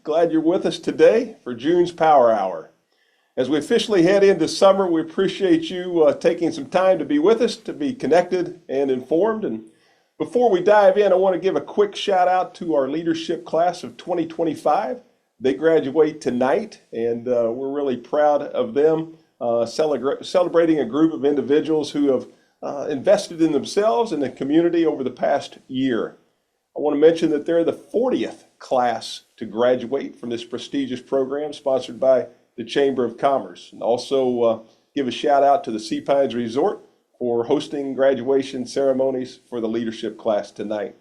Glad you're with us today for June's Power Hour. As we officially head into summer, we appreciate you taking some time to be with us, to be connected and informed. And before we dive in, I want to give a quick shout out to our leadership class of 2025. They graduate tonight, and we're really proud of them, celebrating a group of individuals who have invested in themselves and the community over the past year. I want to mention that they're the 40th class to graduate from this prestigious program sponsored by the Chamber of Commerce. And also give a shout out to the Sea Pines Resort for hosting graduation ceremonies for the leadership class tonight.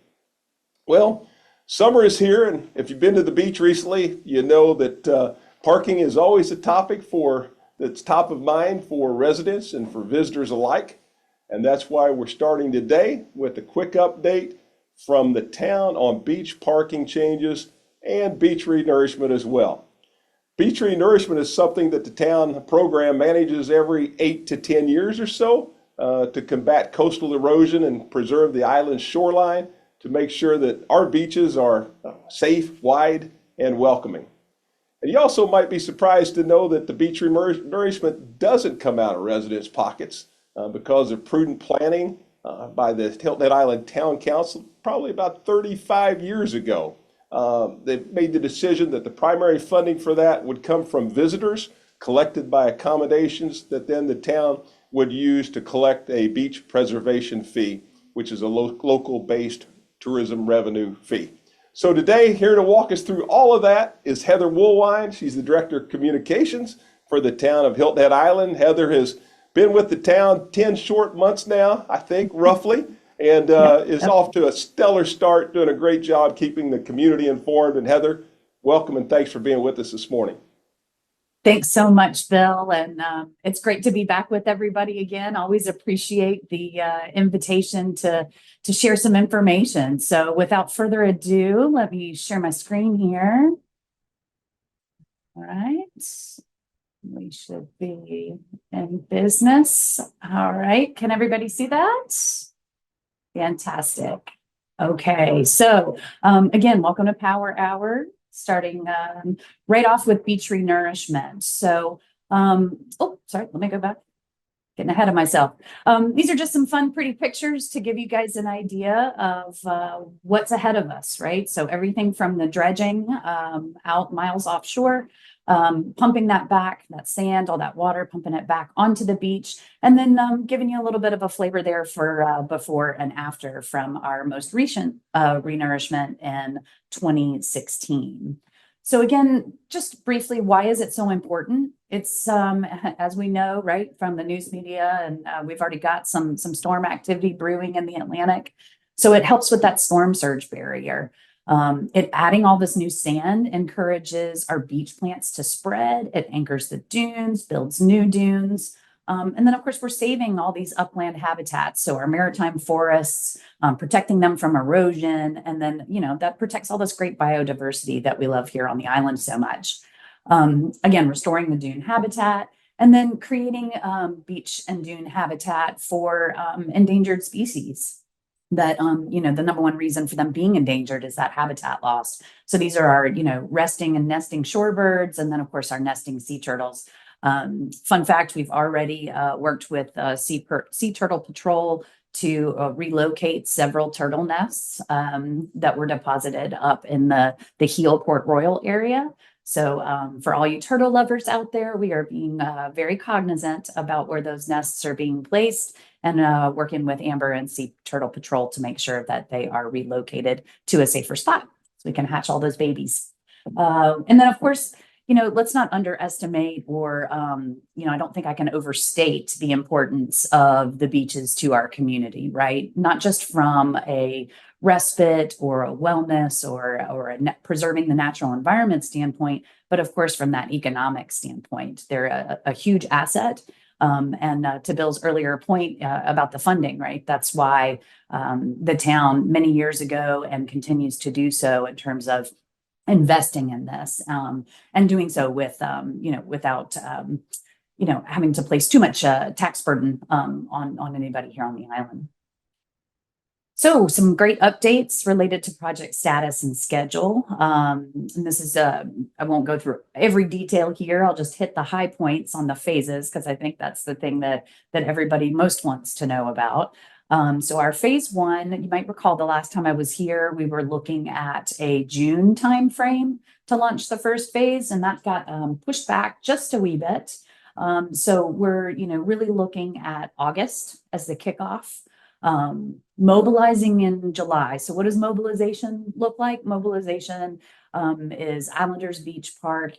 Well, summer is here, and if you've been to the beach recently, you know that parking is always a topic that's top of mind for residents and for visitors alike. And that's why we're starting today with a quick update from the town on beach parking changes and beach renourishment as well. Beach renourishment is something that the town program manages every 8 to 10 years or so to combat coastal erosion and preserve the island's shoreline to make sure that our beaches are safe, wide, and welcoming. And you also might be surprised to know that the beach renourishment doesn't come out of residents' pockets because of prudent planning by the Hilton Head Island Town Council probably about 35 years ago. They made the decision that the primary funding for that would come from visitors collected by accommodations that then the town would use to collect a beach preservation fee, which is a local-based tourism revenue fee. So today, here to walk us through all of that is Heather Woolwine. She's the Director of Communications for the town of Hilton Head Island. Heather has been with the town 10 short months now, I think, roughly, and is off to a stellar start, doing a great job keeping the community informed. And Heather, welcome and thanks for being with us this morning. Thanks so much, Bill. And it's great to be back with everybody again. Always appreciate the invitation to share some information. So without further ado, let me share my screen here. All right. We should be in business. All right. Can everybody see that? Fantastic. Okay. So again, welcome to Power Hour, starting right off with beach renourishment. So, oh, sorry, let me go back. Getting ahead of myself. These are just some fun, pretty pictures to give you guys an idea of what's ahead of us, right? So everything from the dredging out miles offshore, pumping that back, that sand, all that water, pumping it back onto the beach, and then giving you a little bit of a flavor there for before and after from our most recent renourishment in 2016. So again, just briefly, why is it so important? It's, as we know, right, from the news media, and we've already got some storm activity brewing in the Atlantic. So it helps with that storm surge barrier. It adding all this new sand encourages our beach plants to spread. It anchors the dunes, builds new dunes. And then, of course, we're saving all these upland habitats. So our maritime forests, protecting them from erosion. And then, you know, that protects all this great biodiversity that we love here on the island so much. Again, restoring the dune habitat and then creating beach and dune habitat for endangered species. That, you know, the number one reason for them being endangered is that habitat loss. So these are our, you know, resting and nesting shorebirds, and then, of course, our nesting sea turtles. Fun fact, we've already worked with Sea Turtle Patrol to relocate several turtle nests that were deposited up in the Heel Port Royal area. So for all you turtle lovers out there, we are being very cognizant about where those nests are being placed and working with Amber and Sea Turtle Patrol to make sure that they are relocated to a safer spot so we can hatch all those babies. And then, of course, you know, let's not underestimate or, you know, I don't think I can overstate the importance of the beaches to our community, right? Not just from a respite or a wellness or preserving the natural environment standpoint, but of course, from that economic standpoint, they're a huge asset. And to Bill's earlier point about the funding, right? That's why the town many years ago and continues to do so in terms of investing in this and doing so with, you know, without, you know, having to place too much tax burden on anybody here on the island. So some great updates related to project status and schedule. And this is, I won't go through every detail here. I'll just hit the high points on the phases because I think that's the thing that everybody most wants to know about. So our phase one, you might recall the last time I was here, we were looking at a June timeframe to launch the first phase, and that got pushed back just a wee bit. So we're, really looking at August as the kickoff. Mobilizing in July. So what does mobilization look like? Mobilization is Islanders Beach Park,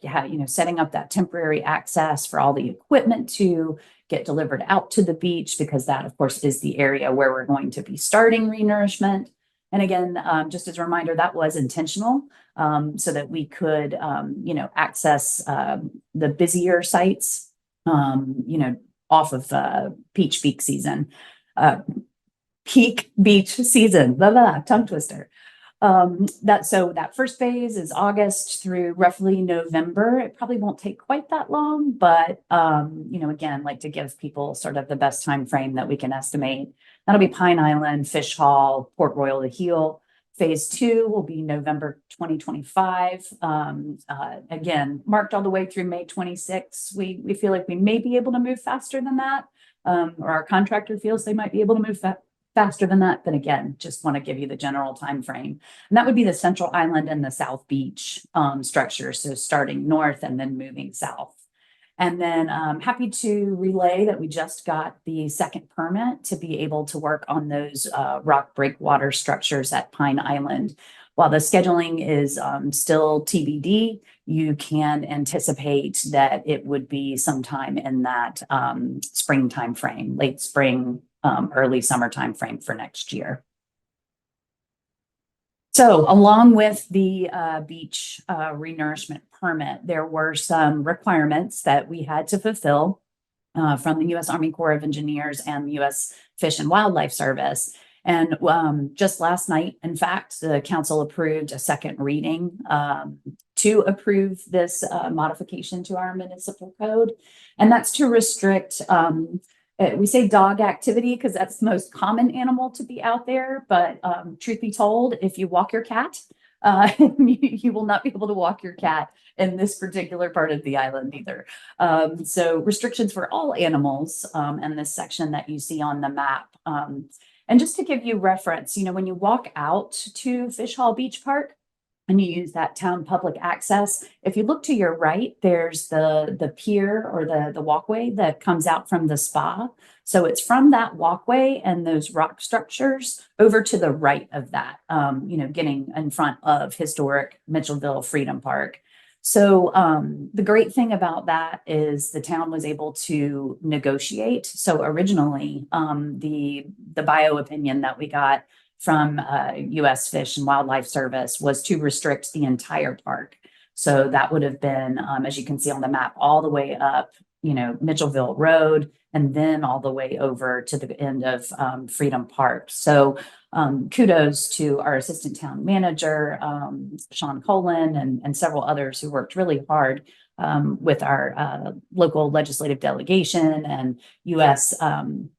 setting up that temporary access for all the equipment to get delivered out to the beach, because that, of course, is the area where we're going to be starting renourishment. And again, just as a reminder, that was intentional, so that we could, access the busier sites, off of peak season. Peak beach season, tongue twister. That first phase is August through roughly November. It probably won't take quite that long, but again, like to give people sort of the best time frame that we can estimate. That'll be Pine Island, Fish Hall, Port Royal to Heel. Phase 2 will be November 2025. Again, marked all the way through May 26. We feel like we may be able to move faster than that, or our contractor feels they might be able to move faster than that. But again, just want to give you the general time frame. And that would be the Central Island and the South Beach structure. So starting north and then moving south. And then happy to relay that we just got the second permit to be able to work on those rock breakwater structures at Pine Island. While the scheduling is still TBD, you can anticipate that it would be sometime in that spring time frame, late spring, early summer time frame for next year. So along with the beach renourishment permit, there were some requirements that we had to fulfill from the U.S. Army Corps of Engineers and the U.S. Fish and Wildlife Service. And just last night, in fact, the council approved a second reading to approve this modification to our municipal code. And that's to restrict, we say dog activity because that's the most common animal to be out there. But truth be told, if you walk your cat, you will not be able to walk your cat in this particular part of the island either. So restrictions for all animals in this section that you see on the map. And just to give you reference, when you walk out to Fish Hall Beach Park and you use that town public access, if you look to your right, there's the pier or the walkway that comes out from the spa. So it's from that walkway and those rock structures over to the right of that, getting in front of historic Mitchellville Freedom Park. So the great thing about that is the town was able to negotiate. So originally, the bio opinion that we got from U.S. Fish and Wildlife Service was to restrict the entire park. So that would have been, as you can see on the map, all the way up, Mitchellville Road, and then all the way over to the end of Freedom Park. So kudos to our assistant town manager, Sean Colin, and several others who worked really hard with our local legislative delegation and U.S.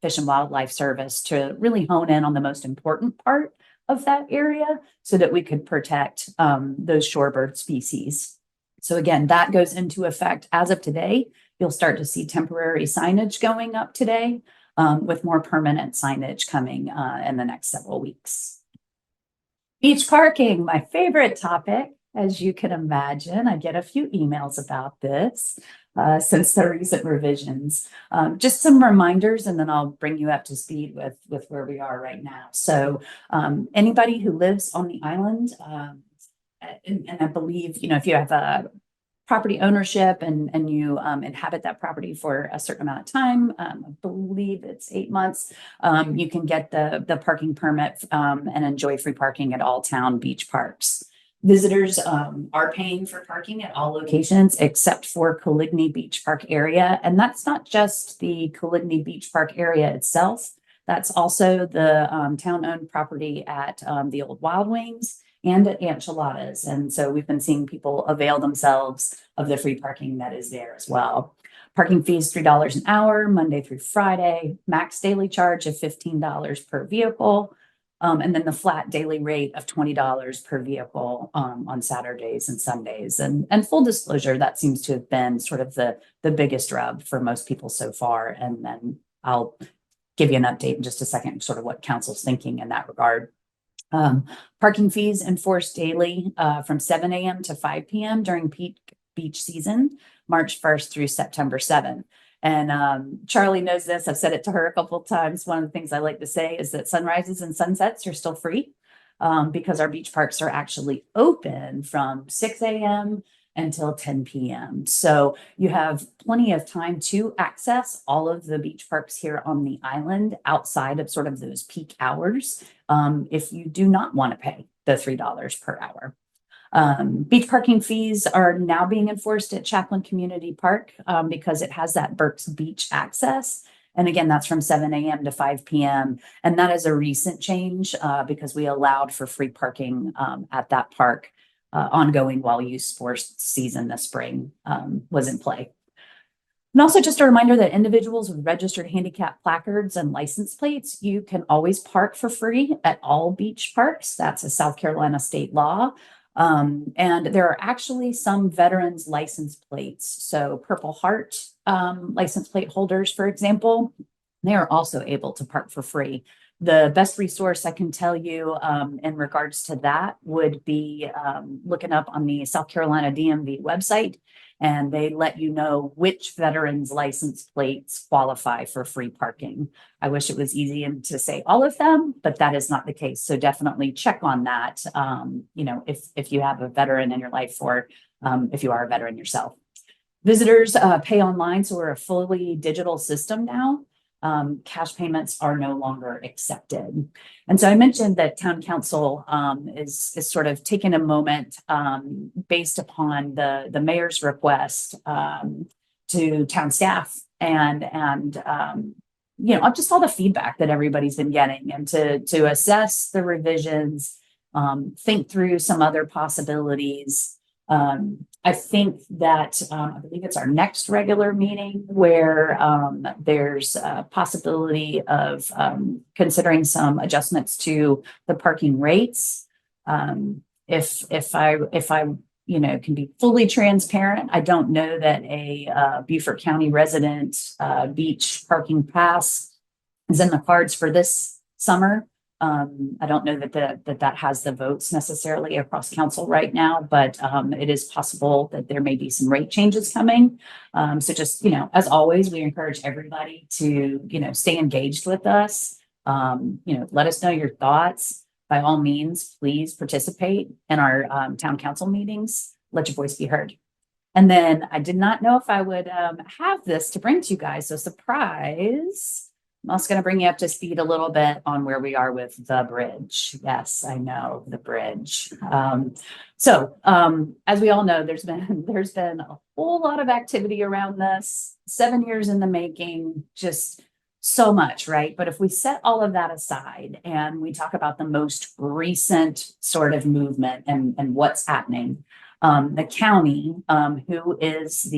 Fish and Wildlife Service to really hone in on the most important part of that area so that we could protect those shorebird species. So again, that goes into effect as of today. You'll start to see temporary signage going up today, with more permanent signage coming in the next several weeks. Beach parking, my favorite topic, as you can imagine. I get a few emails about this since the recent revisions. Just some reminders, and then I'll bring you up to speed with where we are right now. So anybody who lives on the island, and I believe, if you have a property ownership and you inhabit that property for a certain amount of time, I believe it's 8 months, you can get the parking permit and enjoy free parking at all town beach parks. Visitors are paying for parking at all locations except for Coligny Beach Park area. And that's not just the Coligny Beach Park area itself. That's also the town-owned property at the old Wild Wings and at Enchiladas. And so we've been seeing people avail themselves of the free parking that is there as well. Parking fees $3 an hour, Monday through Friday, max daily charge of $15 per vehicle. And then the flat daily rate of $20 per vehicle on Saturdays and Sundays. And full disclosure, that seems to have been sort of the biggest rub for most people so far. And then I'll give you an update in just a second, sort of what council's thinking in that regard. Parking fees enforced daily from 7 a.m. to 5 p.m. during peak beach season, March 1st through September 7th. And Charlie knows this. I've said it to her a couple of times. One of the things I like to say is that sunrises and sunsets are still free because our beach parks are actually open from 6 a.m. until 10 p.m. So you have plenty of time to access all of the beach parks here on the island outside of sort of those peak hours if you do not want to pay the $3 per hour. Beach parking fees are now being enforced at Chaplin Community Park because it has that Burke's Beach access. And again, that's from 7 a.m. to 5 p.m. And that is a recent change because we allowed for free parking at that park ongoing while youth sports season this spring was in play. And also just a reminder that individuals with registered handicap placards and license plates, you can always park for free at all beach parks. That's a South Carolina state law. And there are actually some veterans license plates. So Purple Heart license plate holders, for example, they are also able to park for free. The best resource I can tell you in regards to that would be looking up on the South Carolina DMV website, and they let you know which veterans license plates qualify for free parking. I wish it was easy to say all of them, but that is not the case. So definitely check on that, if you have a veteran in your life or if you are a veteran yourself. Visitors pay online, so we're a fully digital system now. Cash payments are no longer accepted. And so I mentioned that town council is sort of taking a moment based upon the mayor's request to town staff and just all the feedback that everybody's been getting and to assess the revisions, think through some other possibilities. I think that I believe it's our next regular meeting where there's a possibility of considering some adjustments to the parking rates. If I can be fully transparent, I don't know that a Beaufort County resident beach parking pass is in the cards for this summer. I don't know that has the votes necessarily across council right now, but it is possible that there may be some rate changes coming. So just, as always, we encourage everybody to, stay engaged with us. Let us know your thoughts. By all means, please participate in our town council meetings. Let your voice be heard. And then I did not know if I would have this to bring to you guys. So surprise. I'm also going to bring you up to speed a little bit on where we are with the bridge. Yes, I know, the bridge. As we all know, there's been a whole lot of activity around this. 7 years in the making, just so much, right? But if we set all of that aside and we talk about the most recent sort of movement and what's happening, the county, who is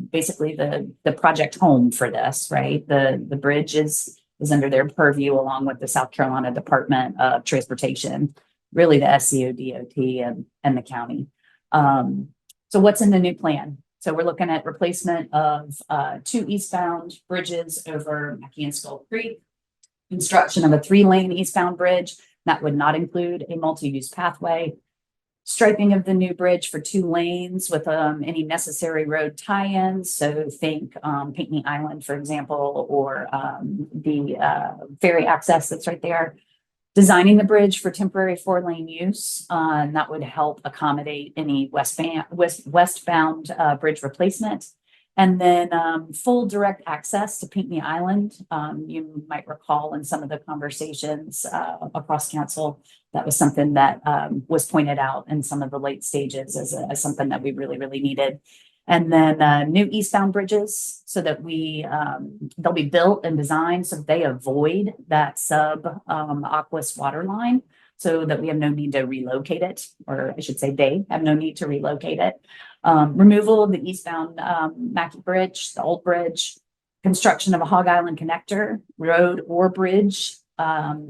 basically the project home for this, right? The bridge is under their purview along with the South Carolina Department of Transportation, really the SCODOT and the county. So what's in the new plan? So we're looking at replacement of 2 eastbound bridges over Mackey and Skull Creek, construction of a 3-lane eastbound bridge that would not include a multi-use pathway, striping of the new bridge for 2 lanes with any necessary road tie-ins. So think Pinckney Island, for example, or the ferry access that's right there. Designing the bridge for temporary 4-lane use, and that would help accommodate any westbound bridge replacement. And then full direct access to Pinckney Island. You might recall in some of the conversations across council, that was something that was pointed out in some of the late stages as something that we really, really needed. And then new eastbound bridges so that they'll be built and designed so that they avoid that aqueous water line so that we have no need to relocate it, or I should say they have no need to relocate it. Removal of the eastbound Mackey Bridge, the old bridge, construction of a Hog Island connector, road or bridge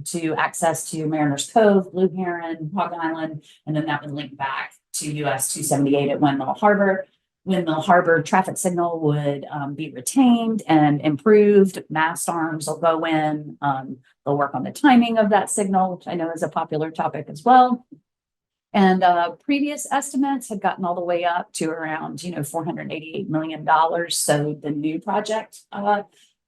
to access to Mariners Cove, Blue Heron, Hog Island, and then that would link back to US 278 at Windmill Harbor. Windmill Harbor traffic signal would be retained and improved. Mast arms will go in. They'll work on the timing of that signal, which I know is a popular topic as well. And previous estimates had gotten all the way up to around, $488 million. So the new project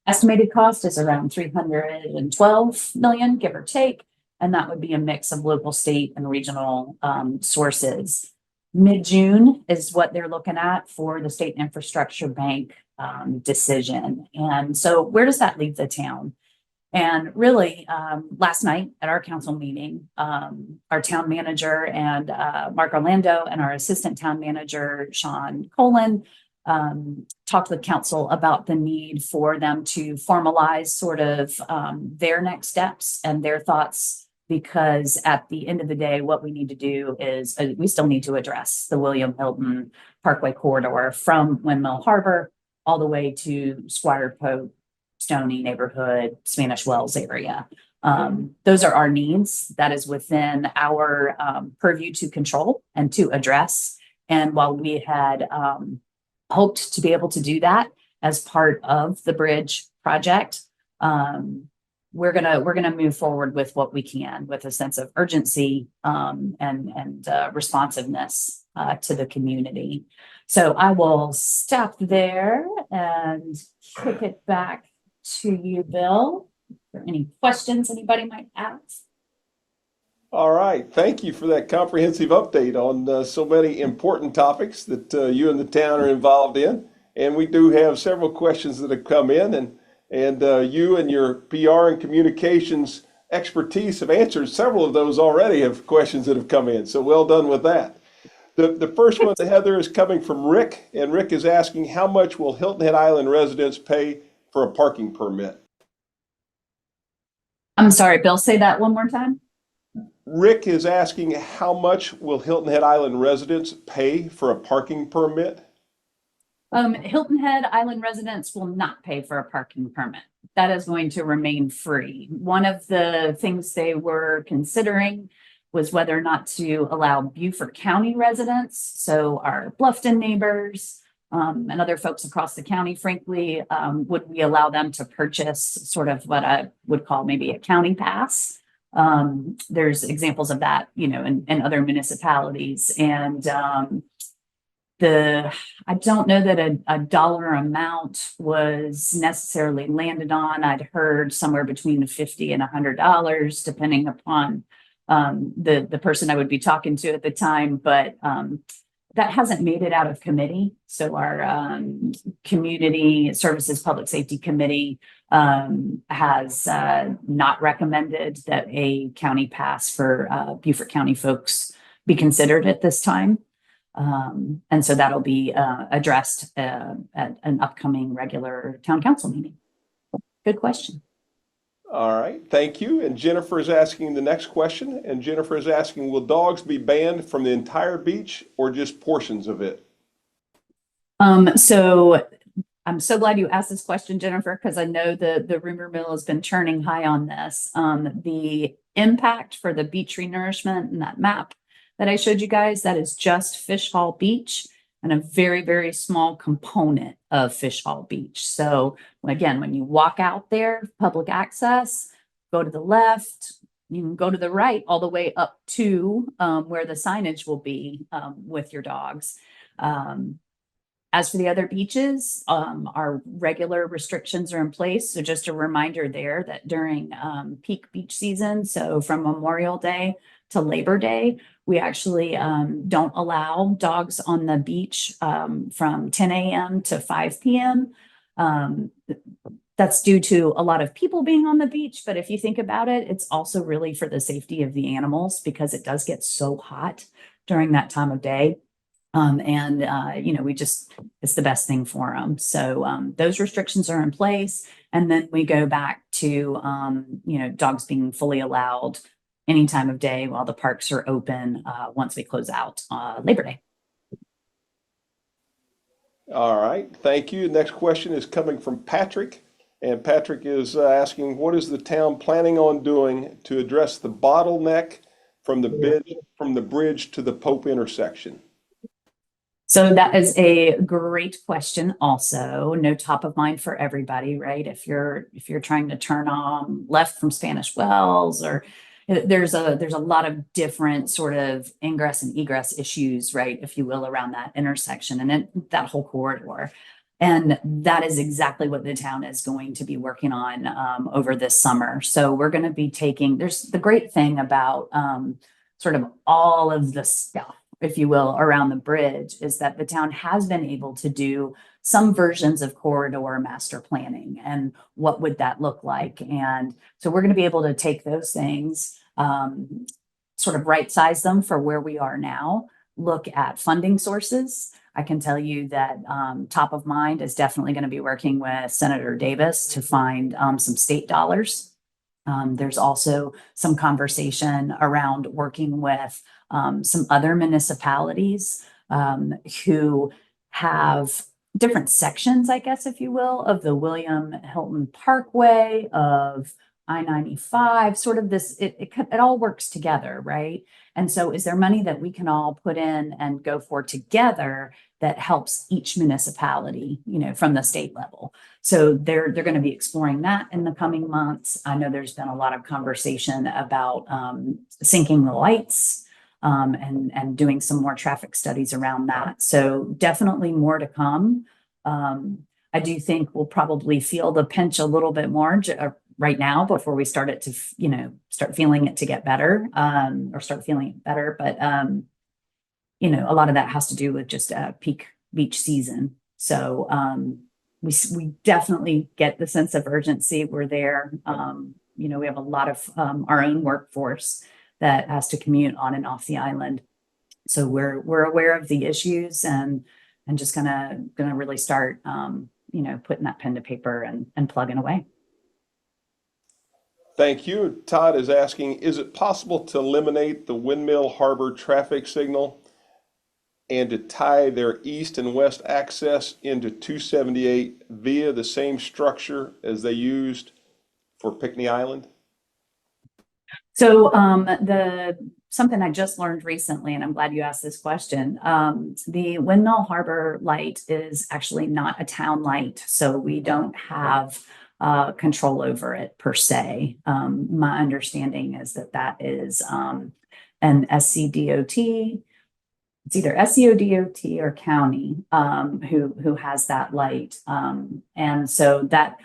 estimated cost is around $312 million, give or take. And that would be a mix of local, state, and regional sources. Mid-June is what they're looking at for the State Infrastructure Bank decision. And so where does that leave the town? And really, last night at our council meeting, our town manager and Mark Orlando and our assistant town manager, Sean Colin, talked with council about the need for them to formalize sort of their next steps and their thoughts, because at the end of the day, what we need to do is we still need to address the William Hilton Parkway corridor from Windmill Harbor all the way to Squire Pope, Stony neighborhood, Spanish Wells area. Those are our needs. That is within our purview to control and to address. And while we had hoped to be able to do that as part of the bridge project, we're gonna move forward with what we can, with a sense of urgency and responsiveness to the community. So I will stop there and kick it back to you, Bill, for any questions anybody might ask. All right. Thank you for that comprehensive update on so many important topics that you and the town are involved in. And we do have several questions that have come in, and you and your PR and communications expertise have answered several of those already, of questions that have come in. So well done with that. The first one, Heather, is coming from Rick, and Rick is asking, how much will Hilton Head Island residents pay for a parking permit? I'm sorry, Bill, say that one more time. Rick is asking, how much will Hilton Head Island residents pay for a parking permit? Hilton Head Island residents will not pay for a parking permit. That is going to remain free. One of the things they were considering was whether or not to allow Beaufort County residents, so our Bluffton neighbors, and other folks across the county, frankly, would we allow them to purchase sort of what I would call maybe a county pass? There's examples of that, in other municipalities. And I don't know that a dollar amount was necessarily landed on. I'd heard somewhere between $50 and $100, depending upon the person I would be talking to at the time. But that hasn't made it out of committee. So our Community Services Public Safety Committee has not recommended that a county pass for Beaufort County folks be considered at this time. And so that'll be addressed at an upcoming regular town council meeting. Good question. All right, thank you. And Jennifer is asking the next question. And Jennifer is asking, will dogs be banned from the entire beach or just portions of it? So I'm so glad you asked this question, Jennifer, because I know the rumor mill has been churning high on this. The impact for the beach renourishment and that map that I showed you guys, that is just Fish Hall Beach and a very, very small component of Fish Hall Beach. So again, when you walk out there, public access, go to the left, you can go to the right all the way up to where the signage will be with your dogs. As for the other beaches, our regular restrictions are in place. So just a reminder there that during peak beach season, so from Memorial Day to Labor Day, we actually don't allow dogs on the beach from 10 a.m. to 5 p.m. That's due to a lot of people being on the beach. But if you think about it, it's also really for the safety of the animals, because it does get so hot during that time of day. It's the best thing for them. So those restrictions are in place. And then we go back to, dogs being fully allowed any time of day while the parks are open once we close out Labor Day. All right, thank you. Next question is coming from Patrick. And Patrick is asking, what is the town planning on doing to address the bottleneck from the bridge to the Pope intersection? So that is a great question also. No, top of mind for everybody, right? If you're trying to turn on left from Spanish Wells, or there's a lot of different sort of ingress and egress issues, right, if you will, around that intersection and that whole corridor. And that is exactly what the town is going to be working on over this summer. So we're going to be there's the great thing about sort of all of the stuff, if you will, around the bridge, is that the town has been able to do some versions of corridor master planning. And what would that look like? And so we're going to be able to take those things, sort of right size them for where we are now, look at funding sources. I can tell you that top of mind is definitely going to be working with Senator Davis to find some state dollars. There's also some conversation around working with some other municipalities who have different sections, I guess, if you will, of the William Hilton Parkway, of I-95, sort of this, it all works together, right? And so is there money that we can all put in and go for together that helps each municipality, from the state level? So they're going to be exploring that in the coming months. I know there's been a lot of conversation about sinking the lights and doing some more traffic studies around that. So definitely more to come. I do think we'll probably feel the pinch a little bit more right now before we start it to, start feeling it to get better, or start feeling it better. But, a lot of that has to do with just peak beach season. So we definitely get the sense of urgency. We're there. We have a lot of our own workforce that has to commute on and off the island. So we're aware of the issues and just gonna really start, putting that pen to paper and plugging away. Thank you. Todd is asking, is it possible to eliminate the Windmill Harbor traffic signal and to tie their east and west access into 278 via the same structure as they used for Pinckney Island? So something I just learned recently, and I'm glad you asked this question. The Windmill Harbor light is actually not a town light, so we don't have control over it per se. My understanding is that is an SCDOT. It's either SCODOT or county who has that light. And so that,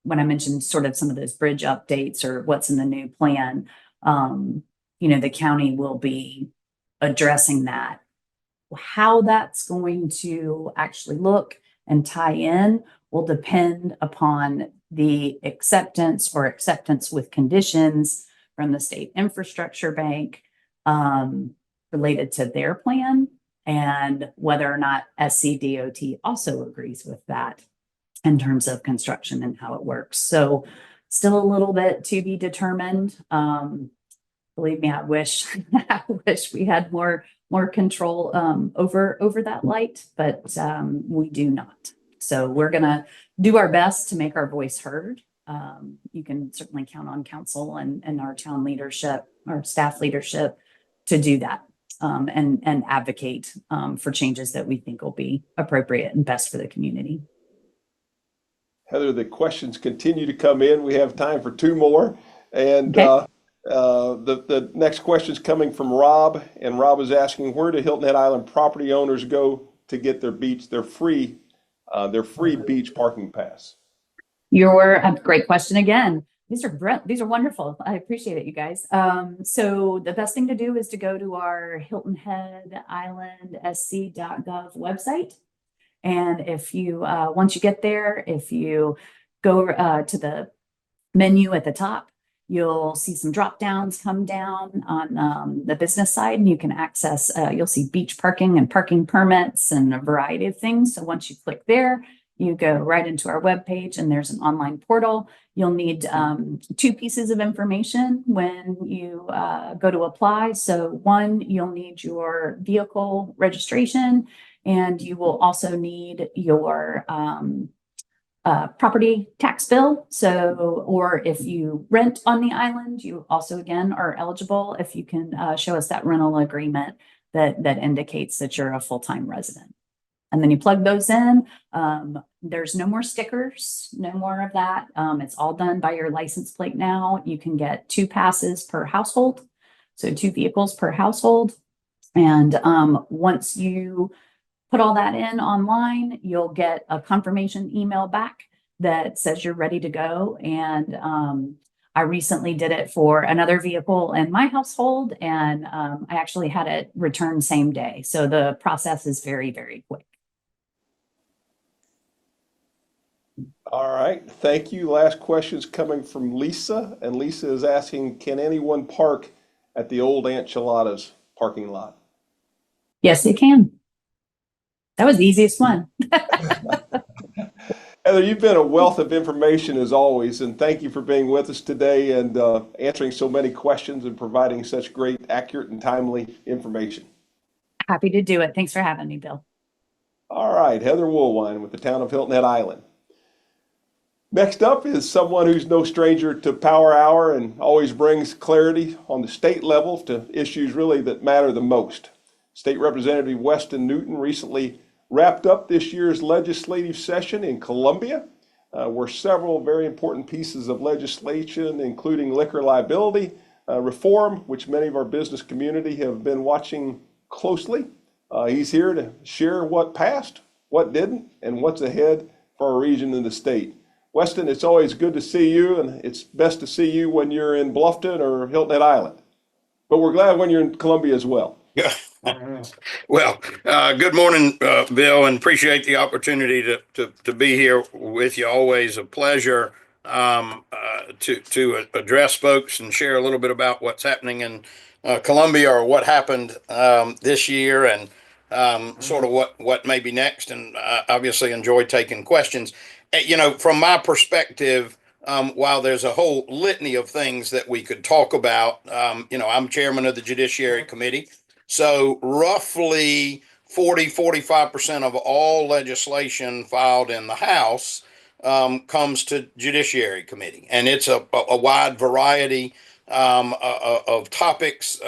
when I mentioned sort of some of those bridge updates or what's in the new plan, the county will be addressing that. How that's going to actually look and tie in will depend upon the acceptance or acceptance with conditions from the state infrastructure bank related to their plan, and whether or not SCDOT also agrees with that in terms of construction and how it works. So still a little bit to be determined. Believe me, I wish we had more control over that light, but we do not. So we're gonna do our best to make our voice heard. You can certainly count on council and our town leadership, our staff leadership, to do that and advocate for changes that we think will be appropriate and best for the community. Heather, the questions continue to come in. We have time for two more. And Okay. the next question is coming from Rob, and Rob is asking, where do Hilton Head Island property owners go to get their free beach parking pass? You're a great question again. These are wonderful. I appreciate it, you guys. So the best thing to do is to go to our Hilton Head Island SC.gov website. And if you, once you get there, if you go to the menu at the top, you'll see some drop downs come down on the business side, and you can access, you'll see beach parking and parking permits and a variety of things. So once you click there, you go right into our webpage, and there's an online portal. You'll need two pieces of information when you go to apply. So one, you'll need your vehicle registration, and you will also need your property tax bill. So, or if you rent on the island, you also again are eligible if you can show us that rental agreement that indicates that you're a full-time resident. And then you plug those in. There's no more stickers, no more of that. It's all done by your license plate now. You can get 2 passes per household, so 2 vehicles per household. And once you put all that in online, you'll get a confirmation email back that says you're ready to go. And I recently did it for another vehicle in my household, and I actually had it returned same day. So the process is very, very quick. All right, thank you. Last question is coming from Lisa, and Lisa is asking, can anyone park at the old Enchiladas parking lot? Yes, they can. That was the easiest one. Heather, you've been a wealth of information as always, and thank you for being with us today and answering so many questions and providing such great, accurate, and timely information. Happy to do it. Thanks for having me, Bill. All right, Heather Woolwine with the town of Hilton Head Island. Next up is someone who's no stranger to Power Hour and always brings clarity on the state level to issues really that matter the most. State Representative Weston Newton recently wrapped up this year's legislative session in Columbia, where several very important pieces of legislation, including liquor liability reform, which many of our business community have been watching closely. He's here to share what passed, what didn't, and what's ahead for our region and the state. Weston, it's always good to see you, and it's best to see you when you're in Bluffton or Hilton Head Island. But we're glad when you're in Columbia as well. Yeah. Well, good morning, Bill, and appreciate the opportunity to be here with you. Always a pleasure to address folks and share a little bit about what's happening in Columbia or what happened this year and sort of what may be next. And obviously enjoy taking questions. From my perspective, while there's a whole litany of things that we could talk about, I'm chairman of the Judiciary Committee. So roughly 45% of all legislation filed in the House comes to Judiciary Committee. And it's a wide variety of topics.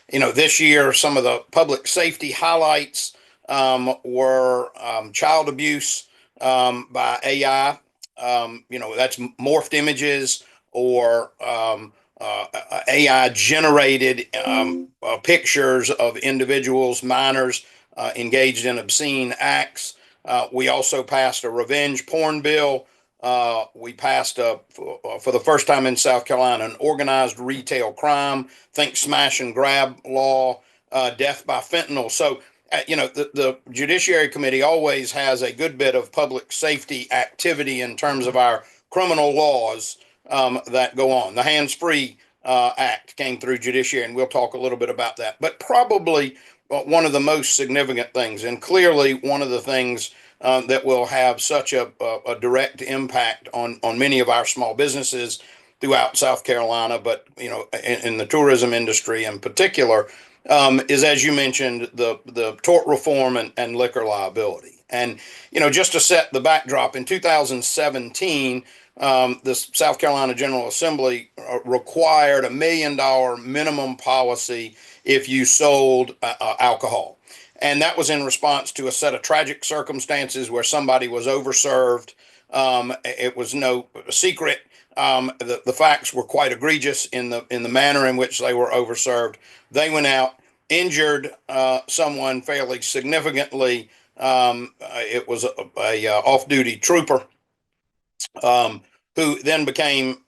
This year, some of the public safety highlights were child abuse by AI. That's morphed images or AI generated pictures of individuals, minors engaged in obscene acts. We also passed a revenge porn bill. We passed, for the first time in South Carolina, an organized retail crime, think smash and grab law, death by fentanyl. So, the Judiciary Committee always has a good bit of public safety activity in terms of our criminal laws that go on. The Hands-Free Act came through Judiciary, and we'll talk a little bit about that. But probably one of the most significant things, and clearly one of the things that will have such a direct impact on many of our small businesses throughout South Carolina, but in the tourism industry in particular, is, as you mentioned, the tort reform and liquor liability. And just to set the backdrop, in 2017, the South Carolina General Assembly required $1 million minimum policy if you sold alcohol. And that was in response to a set of tragic circumstances where somebody was overserved. It was no secret. The facts were quite egregious in the manner in which they were overserved. They went out, injured someone fairly significantly. It was a off-duty trooper who then became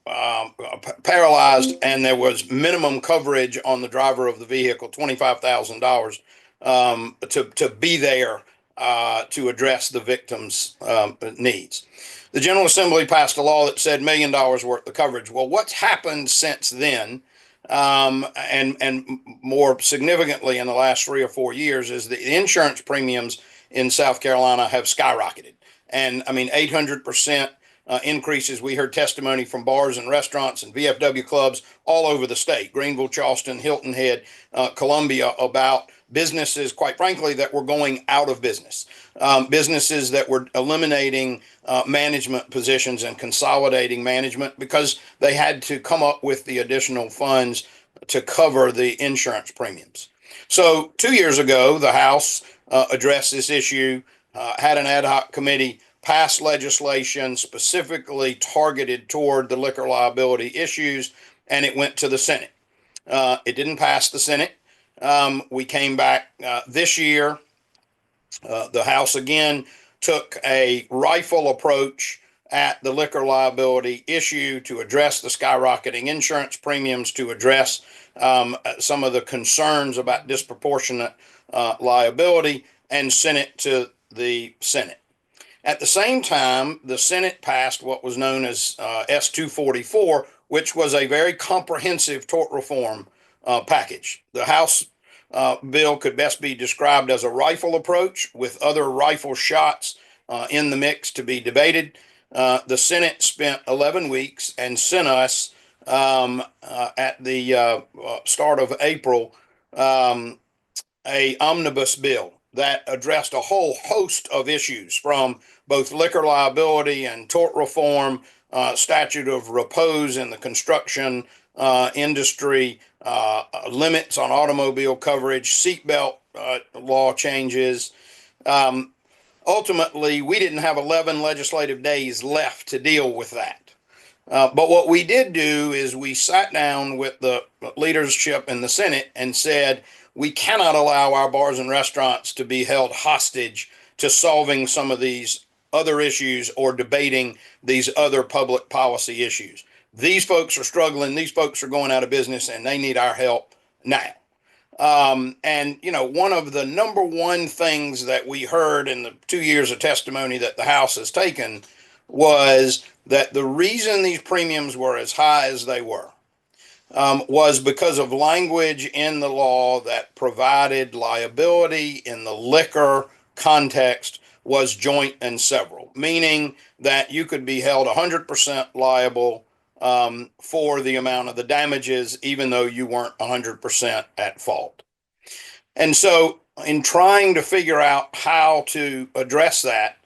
paralyzed, and there was minimum coverage on the driver of the vehicle, $25,000, to be there to address the victim's needs. The General Assembly passed a law that said $1 million worth of coverage. Well, what's happened since then, and more significantly in the last 3 or 4 years, is the insurance premiums in South Carolina have skyrocketed. And I mean, 800% increases. We heard testimony from bars and restaurants and VFW clubs all over the state, Greenville, Charleston, Hilton Head, Columbia, about businesses, quite frankly, that were going out of business, businesses that were eliminating management positions and consolidating management because they had to come up with the additional funds to cover the insurance premiums. So 2 years ago, the House addressed this issue, had an ad hoc committee, passed legislation specifically targeted toward the liquor liability issues, and it went to the Senate. It didn't pass the Senate. We came back this year. The House again took a rifle approach at the liquor liability issue to address the skyrocketing insurance premiums, to address some of the concerns about disproportionate liability, and sent it to the Senate. At the same time, the Senate passed what was known as S-244, which was a very comprehensive tort reform package. The House bill could best be described as a rifle approach with other rifle shots in the mix to be debated. The Senate spent 11 weeks and sent us at the start of April a omnibus bill that addressed a whole host of issues, from both liquor liability and tort reform, statute of repose in the construction industry, limits on automobile coverage, seatbelt law changes. Ultimately, we didn't have 11 legislative days left to deal with that. But what we did do is we sat down with the leadership in the Senate and said, we cannot allow our bars and restaurants to be held hostage to solving some of these other issues or debating these other public policy issues. These folks are struggling. These folks are going out of business, and they need our help now. And, you know, one of the number one things that we heard in the 2 years of testimony that the House has taken was that the reason these premiums were as high as they were was because of language in the law that provided liability in the liquor context was joint and several, meaning that you could be held 100% liable for the amount of the damages, even though you weren't 100% at fault. And so in trying to figure out how to address that,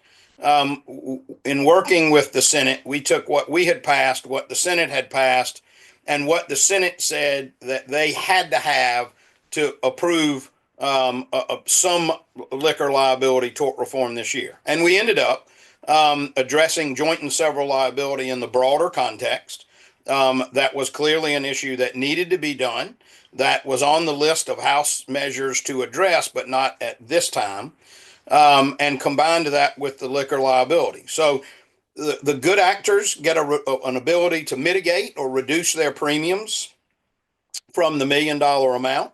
in working with the Senate, we took what we had passed, what the Senate had passed, and what the Senate said that they had to have to approve some liquor liability tort reform this year. And we ended up addressing joint and several liability in the broader context. That was clearly an issue that needed to be done, that was on the list of House measures to address, but not at this time, and combined that with the liquor liability. So the good actors get an ability to mitigate or reduce their premiums from the $1 million amount.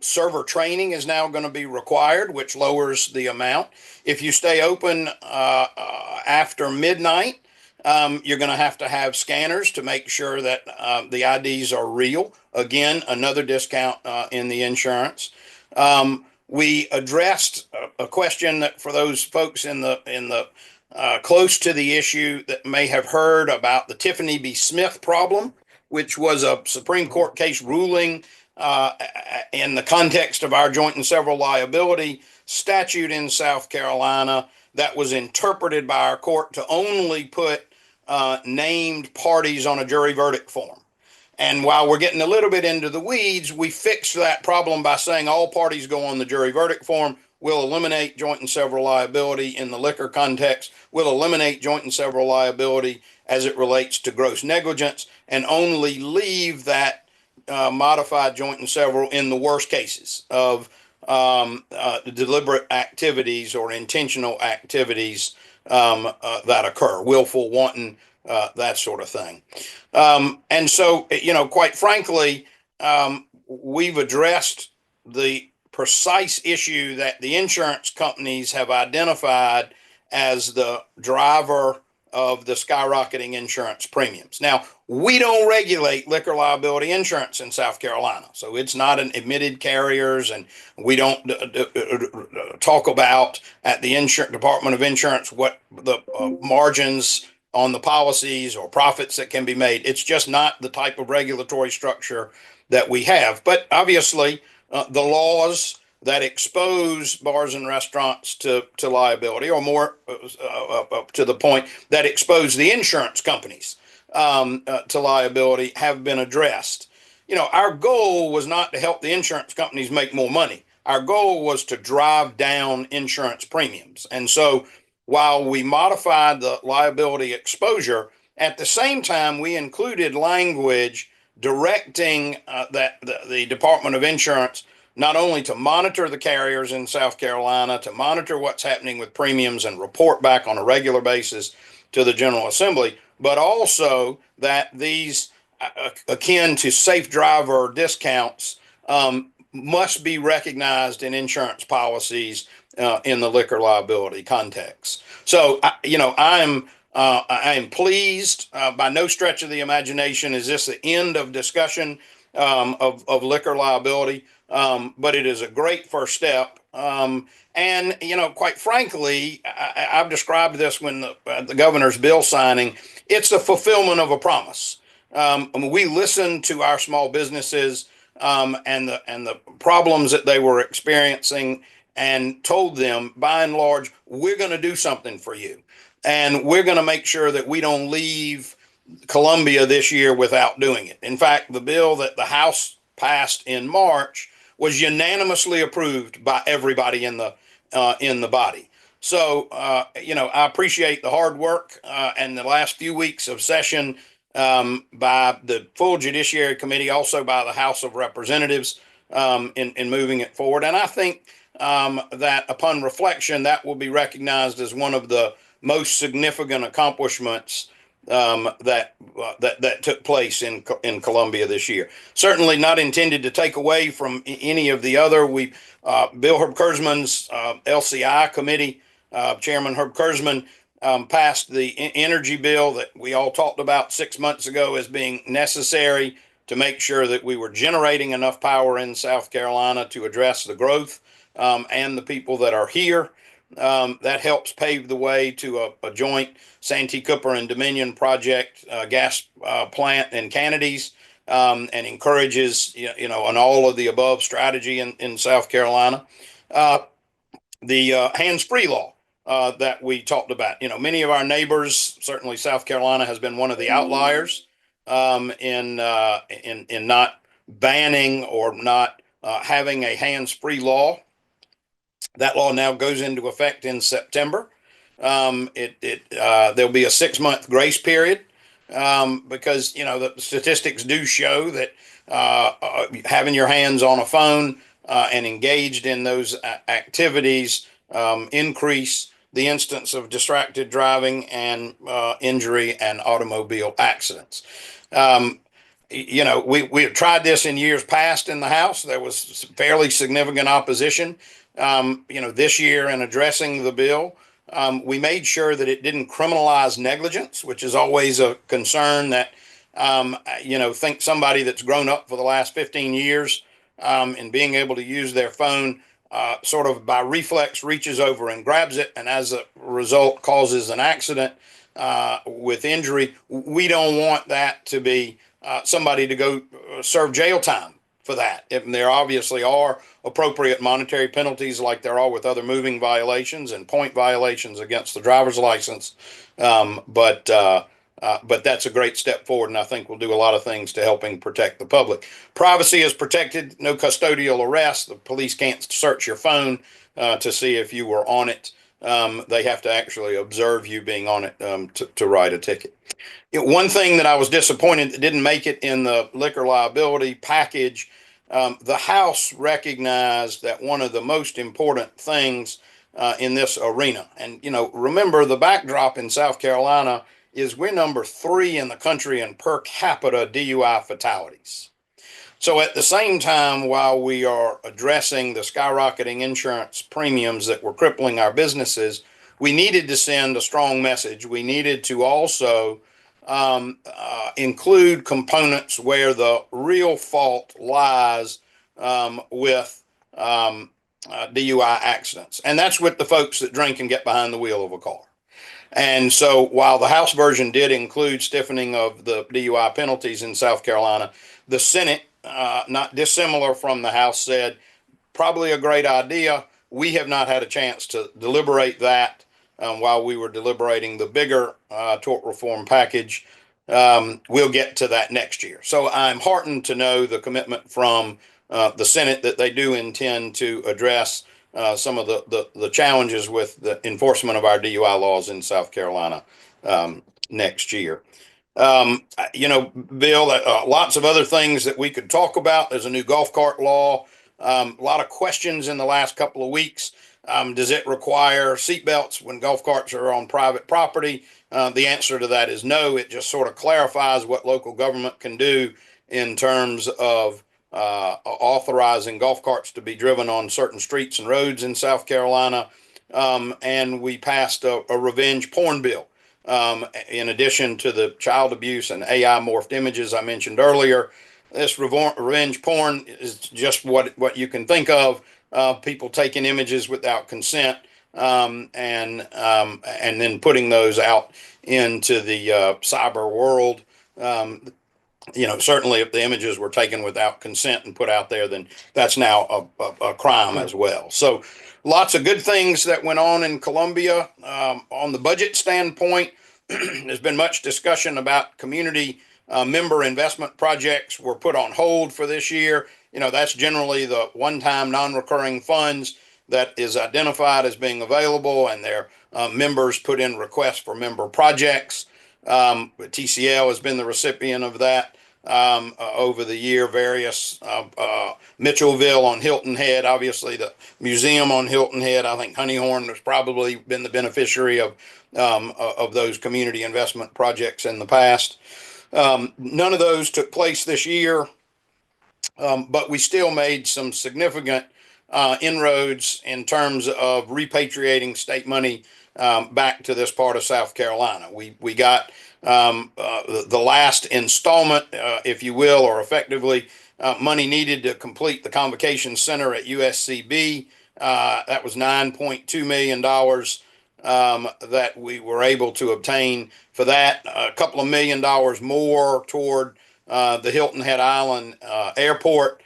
Server training is now going to be required, which lowers the amount. If you stay open after midnight, you're going to have scanners to make sure that the IDs are real. Again, another discount in the insurance. We addressed a question that, for those folks in the close to the issue, that may have heard about the Tiffany B. Smith problem, which was a Supreme Court case ruling in the context of our joint and several liability statute in South Carolina that was interpreted by our court to only put named parties on a jury verdict form. And while we're getting a little bit into the weeds, we fixed that problem by saying all parties go on the jury verdict form. We'll eliminate joint and several liability in the liquor context. We'll eliminate joint and several liability as it relates to gross negligence, and only leave that modified joint and several in the worst cases of deliberate activities or intentional activities that occur, willful, wanton, that sort of thing. And so, you know, quite frankly, we've addressed the precise issue that the insurance companies have identified as the driver of the skyrocketing insurance premiums. Now, we don't regulate liquor liability insurance in South Carolina, so it's not an admitted carriers, and we don't talk about at the Department of Insurance what the margins on the policies or profits that can be made. It's just not the type of regulatory structure that we have. But obviously, the laws that expose bars and restaurants to liability, or more to the point that expose the insurance companies to liability, have been addressed. Our goal was not to help the insurance companies make more money. Our goal was to drive down insurance premiums. And so while we modified the liability exposure, at the same time, we included language directing that the Department of Insurance not only to monitor the carriers in South Carolina, to monitor what's happening with premiums and report back on a regular basis to the General Assembly, but also that these akin to safe driver discounts must be recognized in insurance policies in the liquor liability context. So, I am pleased. By no stretch of the imagination is this the end of discussion of liquor liability, but it is a great first step. And quite frankly, I've described this when the governor's bill signing. It's a fulfillment of a promise. We listened to our small businesses and the problems that they were experiencing, and told them, by and large, we're going to do something for you, and we're going to make sure that we don't leave Columbia this year without doing it. In fact, the bill that the House passed in March was unanimously approved by everybody in the body. So, I appreciate the hard work and the last few weeks of session by the full Judiciary Committee, also by the House of Representatives in moving it forward. And I think that upon reflection, that will be recognized as one of the most significant accomplishments that took place in Columbia this year. Certainly not intended to take away from any of the other. Bill Herb Kurzman's LCI committee, Chairman Herb Kurzman, passed the energy bill that we all talked about 6 months ago as being necessary to make sure that we were generating enough power in South Carolina to address the growth and the people that are here. That helps pave the way to a joint Santee Cooper and Dominion project gas plant in Canadas, and encourages an all of the above strategy in South Carolina. The hands-free law that we talked about. Many of our neighbors, certainly South Carolina has been one of the outliers in not banning or not having a hands-free law. That law now goes into effect in September. There'll be a 6-month grace period because the statistics do show that having your hands on a phone and engaged in those activities increase the instance of distracted driving and injury and automobile accidents. We have tried this in years past in the House. There was fairly significant opposition. This year in addressing the bill, we made sure that it didn't criminalize negligence, which is always a concern that, think somebody that's grown up for the last 15 years and being able to use their phone sort of by reflex reaches over and grabs it, and as a result causes an accident with injury. We don't want that to be somebody to go serve jail time for that. There obviously are appropriate monetary penalties like there are with other moving violations and point violations against the driver's license. But that's a great step forward, and I think we'll do a lot of things to helping protect the public. Privacy is protected, no custodial arrest. The police can't search your phone to see if you were on it. They have to actually observe you being on it to write a ticket. One thing that I was disappointed that didn't make it in the liquor liability package, the House recognized that one of the most important things in this arena, and remember the backdrop in South Carolina is we're number 3 in the country in per capita DUI fatalities. So at the same time, while we are addressing the skyrocketing insurance premiums that were crippling our businesses, we needed to send a strong message. We needed to also include components where the real fault lies with DUI accidents. And that's with the folks that drink and get behind the wheel of a car. And so while the House version did include stiffening of the DUI penalties in South Carolina, the Senate, not dissimilar from the House, said probably a great idea. We have not had a chance to deliberate that while we were deliberating the bigger tort reform package. We'll get to that next year. So I'm heartened to know the commitment from the Senate that they do intend to address some of the challenges with the enforcement of our DUI laws in South Carolina next year. Bill, lots of other things that we could talk about. There's a new golf cart law. A lot of questions in the last couple of weeks. Does it require seatbelts when golf carts are on private property? The answer to that is no. It just sort of clarifies what local government can do in terms of authorizing golf carts to be driven on certain streets and roads in South Carolina. And we passed a revenge porn bill. In addition to the child abuse and AI morphed images I mentioned earlier, this revenge porn is just what you can think of. People taking images without consent and then putting those out into the cyber world. Certainly if the images were taken without consent and put out there, then that's now a crime as well. So lots of good things that went on in Columbia. On the budget standpoint, there's been much discussion about community member investment projects were put on hold for this year. That's generally the one-time non-recurring funds that is identified as being available, and their members put in requests for member projects. TCL has been the recipient of that over the year. Various Mitchellville on Hilton Head, obviously the museum on Hilton Head. I think Honeyhorn has probably been the beneficiary of those community investment projects in the past. None of those took place this year, but we still made some significant inroads in terms of repatriating state money back to this part of South Carolina. We got the last installment, if you will, or effectively money needed to complete the convocation center at USCB. That was $9.2 million that we were able to obtain for that. A couple of $1 million more toward the Hilton Head Island Airport,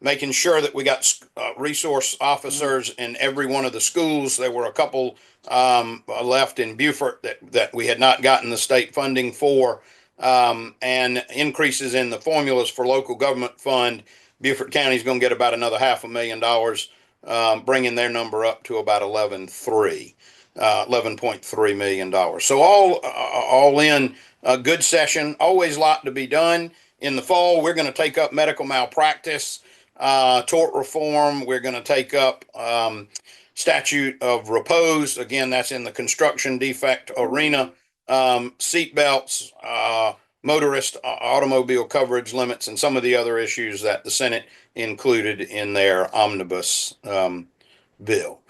making sure that we got resource officers in every one of the schools. There were a couple left in Beaufort that we had not gotten the state funding for, and increases in the formulas for local government fund. Beaufort County is going to get about another $500,000, bringing their number up to about $11.3 million. So all in a good session. Always a lot to be done. In the fall, we're going to take up medical malpractice, tort reform. We're going to take up statute of repose. Again, that's in the construction defect arena. Seatbelts, motorist automobile coverage limits, and some of the other issues that the Senate included in their omnibus bill.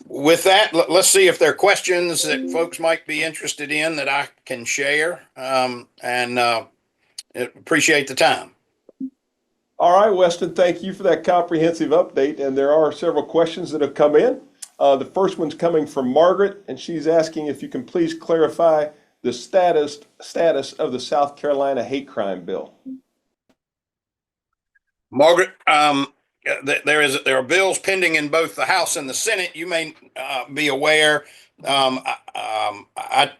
With that, let's see if there are questions that folks might be interested in that I can share, and appreciate the time. All right, Weston, thank you for that comprehensive update. And there are several questions that have come in. The first one's coming from Margaret, and she's asking if you can please clarify the status of the South Carolina hate crime bill. Margaret, there are bills pending in both the House and the Senate. You may be aware. I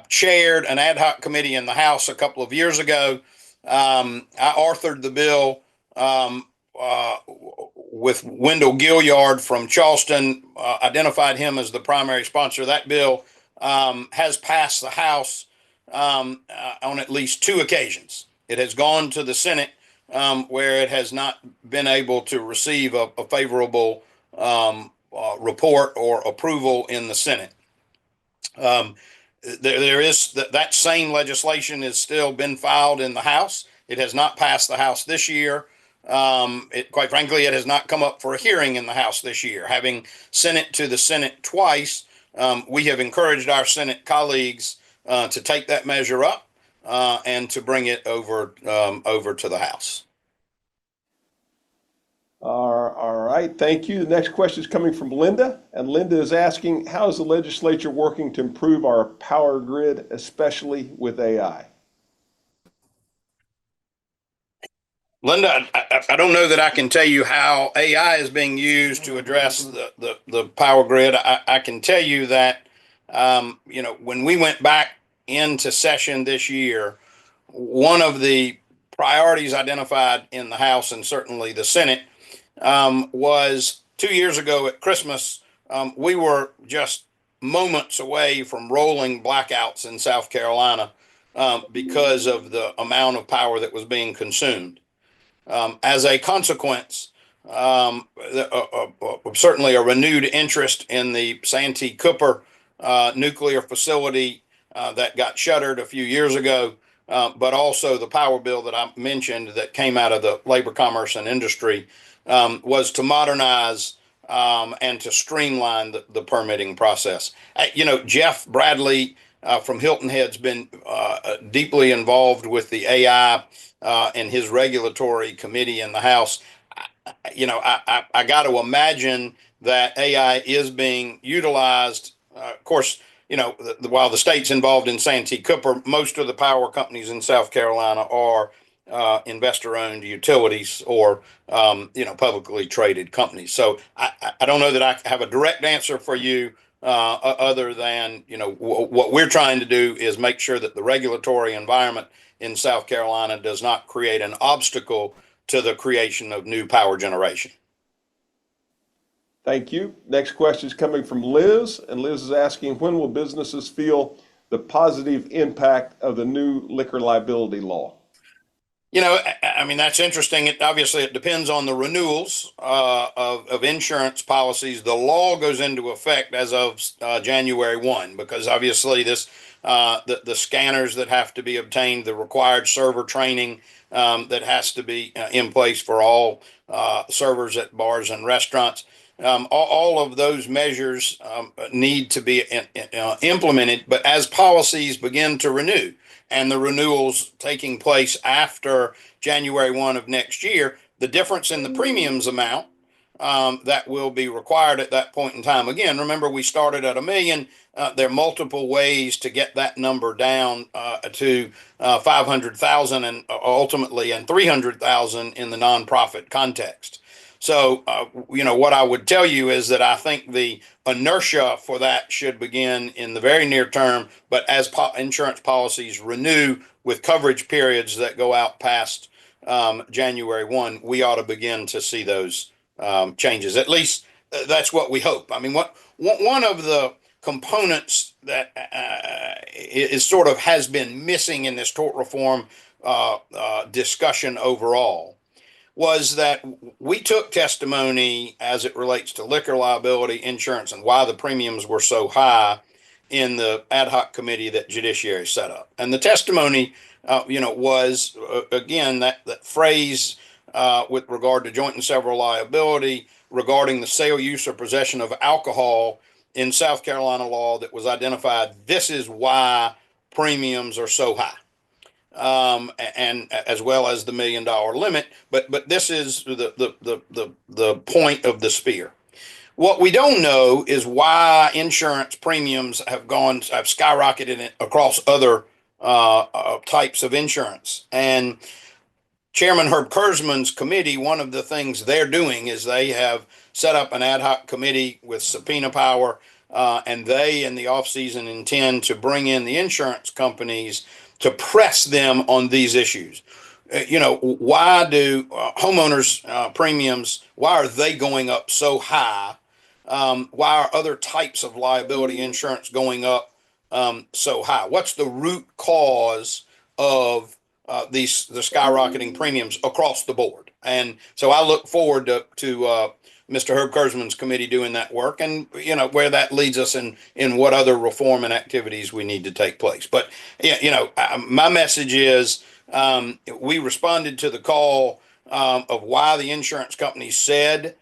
chaired an ad hoc committee in the House a couple of years ago. I authored the bill with Wendell Gilliard from Charleston, identified him as the primary sponsor. That bill has passed the House on at least 2 occasions. It has gone to the Senate, where it has not been able to receive a favorable report or approval in the Senate. There is that same legislation has still been filed in the House. It has not passed the House this year. Quite frankly, it has not come up for a hearing in the House this year. Having sent it to the Senate twice, we have encouraged our Senate colleagues to take that measure up and to bring it over to the House. All right, thank you. The next question is coming from Linda, and Linda is asking, how is the legislature working to improve our power grid, especially with AI? Linda, I don't know that I can tell you how AI is being used to address the power grid. I can tell you that, when we went back into session this year, one of the priorities identified in the House and certainly the Senate was 2 years ago at Christmas. We were just moments away from rolling blackouts in South Carolina because of the amount of power that was being consumed. As a consequence, certainly a renewed interest in the Santee Cooper nuclear facility that got shuttered a few years ago, but also the power bill that I mentioned that came out of the Labor, Commerce, and Industry was to modernize and to streamline the permitting process. Jeff Bradley from Hilton Head's been deeply involved with the AI and his regulatory committee in the House. I got to imagine that AI is being utilized. Of course, while the state's involved in Santee Cooper, most of the power companies in South Carolina are investor-owned utilities or publicly traded companies. So I don't know that I have a direct answer for you other than what we're trying to do is make sure that the regulatory environment in South Carolina does not create an obstacle to the creation of new power generation. Thank you. Next question is coming from Liz, and Liz is asking, when will businesses feel the positive impact of the new liquor liability law? That's interesting. It depends on the renewals of insurance policies. The law goes into effect as of January 1, because obviously the scanners that have to be obtained, the required server training that has to be in place for all servers at bars and restaurants. All of those measures need to be implemented, but as policies begin to renew, and the renewals taking place after January 1 of next year, the difference in the premiums amount that will be required at that point in time. Again, remember, we started at $1 million. There are multiple ways to get that number down to 500,000 and ultimately and 300,000 in the nonprofit context. So, what I would tell you is that I think the inertia for that should begin in the very near term, but as insurance policies renew with coverage periods that go out past January 1, we ought to begin to see those changes. At least that's what we hope. One of the components that is sort of has been missing in this tort reform discussion overall was that we took testimony as it relates to liquor liability insurance and why the premiums were so high in the ad hoc committee that Judiciary set up. And the testimony, was, again, that phrase with regard to joint and several liability regarding the sale, use, or possession of alcohol in South Carolina law that was identified. This is why premiums are so high. And as well as the $1 million limit, but this is the point of the spear. What we don't know is why insurance premiums have skyrocketed across other types of insurance. And Chairman Herb Kurzman's committee, one of the things they're doing is they have set up an ad hoc committee with subpoena power, and they in the offseason intend to bring in the insurance companies to press them on these issues. Why do homeowners premiums, why are they going up so high? Why are other types of liability insurance going up so high? What's the root cause of the skyrocketing premiums across the board? And so I look forward to Mr. Herb Kurzman's committee doing that work, and where that leads us in what other reform and activities we need to take place. But my message is we responded to the call of why the insurance companies said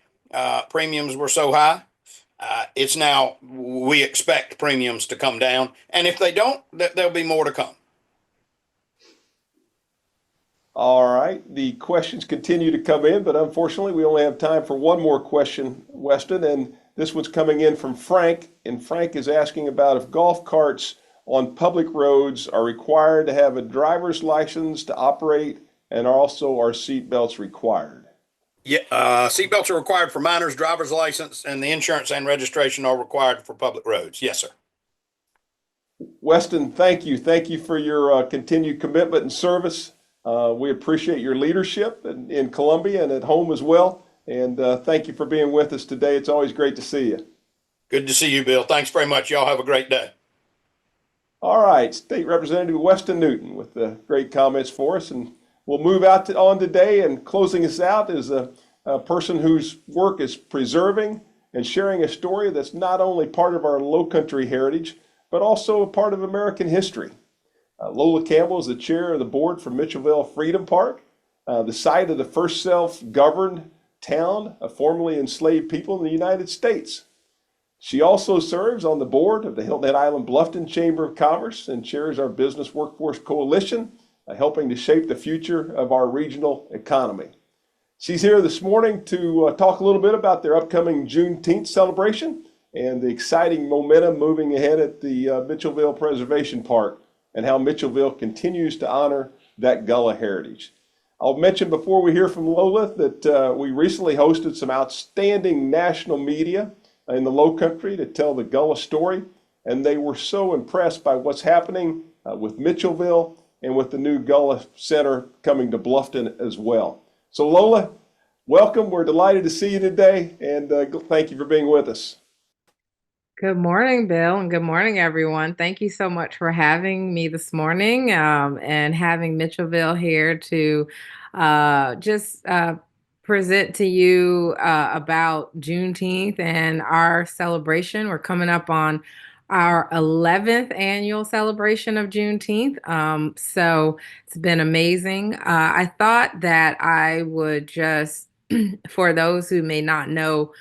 premiums were so high. It's now we expect premiums to come down, and if they don't, there'll be more to come. All right, the questions continue to come in, but unfortunately we only have time for one more question, Weston, and this one's coming in from Frank, and Frank is asking about if golf carts on public roads are required to have a driver's license to operate And also, are seat belts required? Yeah, seatbelts are required for minors, driver's license, and the insurance and registration are required for public roads. Yes, sir. Weston, thank you. Thank you for your continued commitment and service. We appreciate your leadership in Columbia and at home as well. And thank you for being with us today. It's always great to see you. Good to see you, Bill. Thanks very much. Y'all have a great day. All right, State Representative Weston Newton with the great comments for us. And we'll move on today. And closing us out is a person whose work is preserving and sharing a story that's not only part of our Low Country heritage, but also a part of American history. Lola Campbell is the chair of the board for Mitchellville Freedom Park, the site of the first self-governed town of formerly enslaved people in the United States. She also serves on the board of the Hilton Head Island Bluffton Chamber of Commerce and chairs our Business Workforce Coalition, helping to shape the future of our regional economy. She's here this morning to talk a little bit about their upcoming Juneteenth celebration and the exciting momentum moving ahead at the Mitchellville Preservation Park and how Mitchellville continues to honor that Gullah heritage. I'll mention before we hear from Lola that we recently hosted some outstanding national media in the Low Country to tell the Gullah story, and they were so impressed by what's happening with Mitchellville and with the new Gullah Center coming to Bluffton as well. So Lola, welcome. We're delighted to see you today, and thank you for being with us. Good morning, Bill, and good morning, everyone. Thank you so much for having me this morning and having Mitchellville here to just present to you about Juneteenth and our celebration. We're coming up on our 11th annual celebration of Juneteenth. So it's been amazing. I thought that I would just, for those who may not know,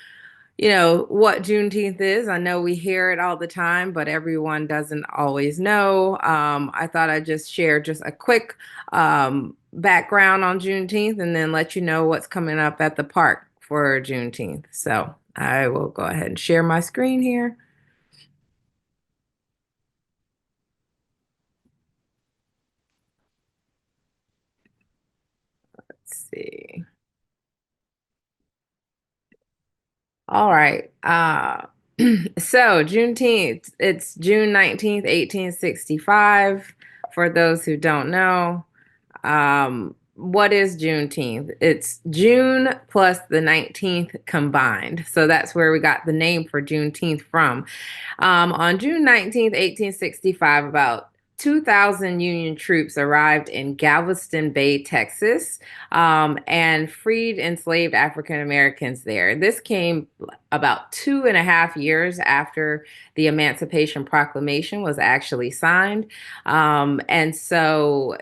what Juneteenth is. I know we hear it all the time, but everyone doesn't always know. I thought I'd just share just a quick background on Juneteenth and then let you know what's coming up at the park for Juneteenth. So I will go ahead and share my screen here. Let's see. All right. So Juneteenth, it's June 19th, 1865. For those who don't know, what is Juneteenth? It's June plus the 19th combined. So that's where we got the name for Juneteenth from. On June 19th, 1865, about 2,000 Union troops arrived in Galveston Bay, Texas, and freed enslaved African Americans there. This came about 2.5 years after the Emancipation Proclamation was actually signed. And so,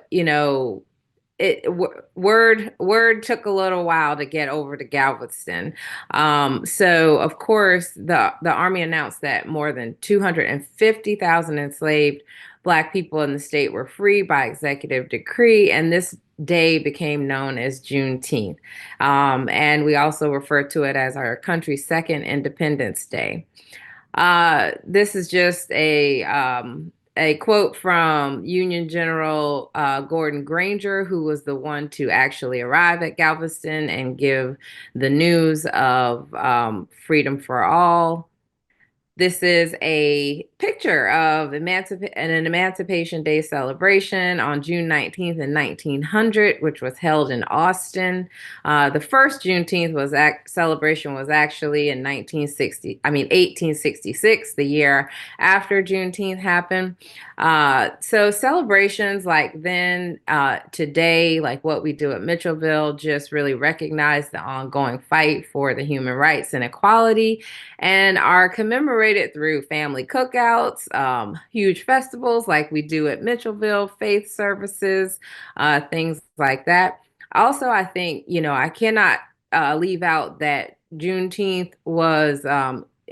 word took a little while to get over to Galveston. So of course the Army announced that more than 250,000 enslaved Black people in the state were free by executive decree, and this day became known as Juneteenth. And we also refer to it as our country's second Independence Day. This is just a quote from Union General Gordon Granger, who was the one to actually arrive at Galveston and give the news of freedom for all. This is a picture of an Emancipation Day celebration on June 19th in 1900, which was held in Austin. The first Juneteenth celebration was actually in 1866, the year after Juneteenth happened. So celebrations like then, today, like what we do at Mitchellville, just really recognize the ongoing fight for the human rights and equality, and are commemorated through family cookouts, huge festivals like we do at Mitchellville, faith services, things like that. Also, I think, I cannot leave out that Juneteenth was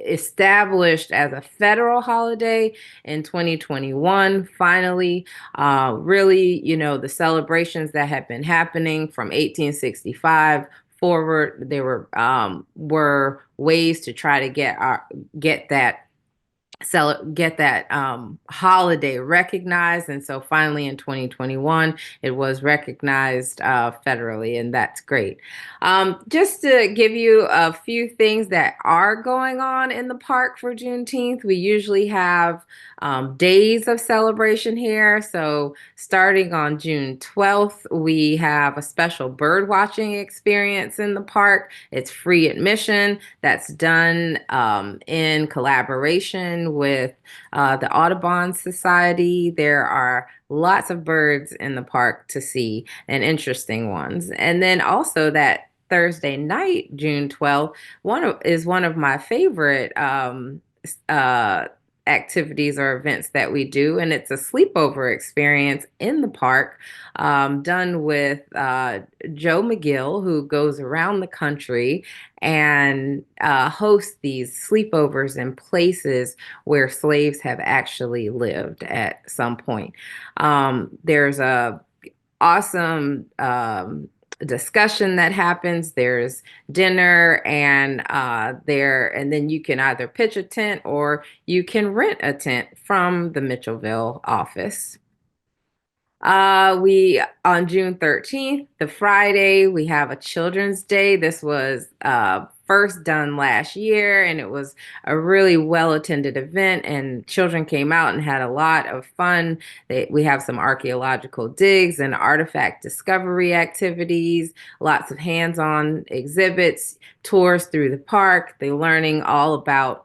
established as a federal holiday in 2021. Finally, really, the celebrations that have been happening from 1865 forward, there were ways to try to get that get that holiday recognized. And so finally in 2021, it was recognized federally, and that's great. Just to give you a few things that are going on in the park for Juneteenth, we usually have days of celebration here. So starting on June 12th, we have a special bird watching experience in the park. It's free admission. That's done in collaboration with the Audubon Society. There are lots of birds in the park to see, and interesting ones. And then also that Thursday night, June 12th, is one of my favorite uh, activities or events that we do, and it's a sleepover experience in the park, done with Joe McGill, who goes around the country and hosts these sleepovers in places where slaves have actually lived at some point. There's a awesome discussion that happens. There's dinner, and and then you can either pitch a tent or you can rent a tent from the Mitchellville office. We on June 13th, the Friday, we have a Children's Day. This was first done last year, and it was a really well-attended event, and children came out and had a lot of fun. We have some archaeological digs and artifact discovery activities, lots of hands-on exhibits, tours through the park. They're learning all about